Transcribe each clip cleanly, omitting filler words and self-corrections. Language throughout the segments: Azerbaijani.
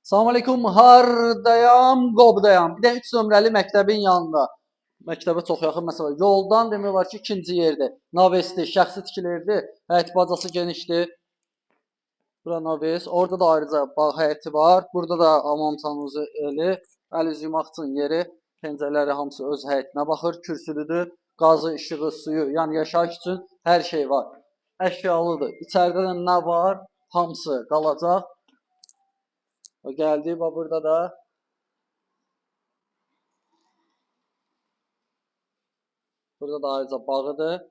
Salam aleykum, hardayam, qobdayam. Bir də 3 nömrəli məktəbin yanında. Məktəbə çox yaxın məsələ. Yoldan demək olar ki, ikinci yerdir. Navesdir, şəxsi tikilirdi. Həyət bacası genişdir. Bura naves. Orada da ayrıca bağ həyəti var. Burada da hamam sanuzu eli. Əl üz yumaq üçün yeri. Pəncərələri hamısı öz həyətinə baxır. Kürsülüdür. Qazı, işığı, suyu, yəni yaşayış üçün hər şey var. Əşyalıdır. İçəridə də nə var? Hamısı qalacaq. Gəldi, burada da ayrıca bağıdır.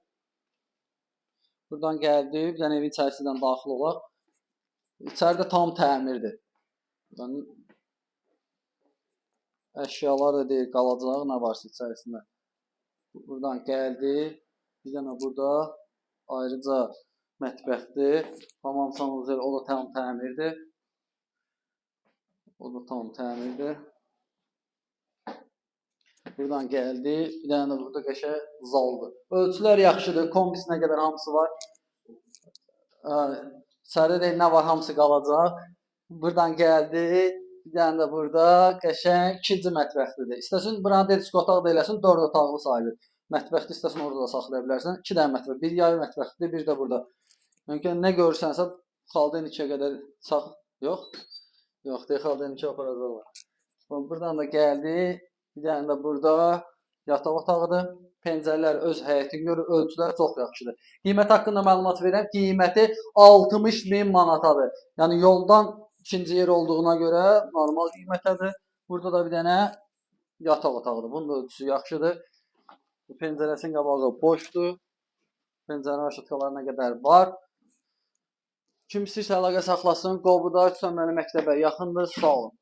Buradan gəldi, bir dənə evin içərisindən daxil olaq. İçəridə tam təmirdir. Yəni, əşyalar da deyil, qalacaq, nə varsa içərisində. Buradan gəldi, bir dənə burada ayrıca mətbəxdir. Hamam sanuzel, o da tam təmirdir. O da tam təmirdir. Buradan gəldi. Bir dənə də burada qəşəng zaldır. Ölçülər yaxşıdır. Kombisinə qədər hamısı var. İçəridə də nə var, hamısı qalacaq. Buradan gəldi. Bir dənə də burada qəşəng ikinci mətbəxlidir. İstəsən buranı disko otaq da eləsin, 4 otaqlı sayılır. Mətbəxdə istəsən orada da saxlaya bilərsən. 2 dənə mətbəx. Bir yay mətbəxlidir, bir də burada. Mümkün nə görürsənsə xaldenikə qədər sax. Yox. Yox, deyə xaldenikə aparacaqlar. Buradan da gəldi. Bir dənə də burada yataq otağıdır. Pəncərələr öz həyətini görür. Ölçülər çox yaxşıdır. Qiymət haqqında məlumat verirəm. Qiyməti 60.000 manatadır. Yəni yoldan ikinci yer olduğuna görə normal qiymətədir. Burada da bir dənə yataq otağıdır. Bunun da ölçüsü yaxşıdır. Pəncərəsinin qabağı boşdur. Pəncərə aşıtqalarına qədər var. Kim istəyirsə əlaqə saxlasın. Qobuda 3 nömrəli məktəbə yaxındır. Sağ olun.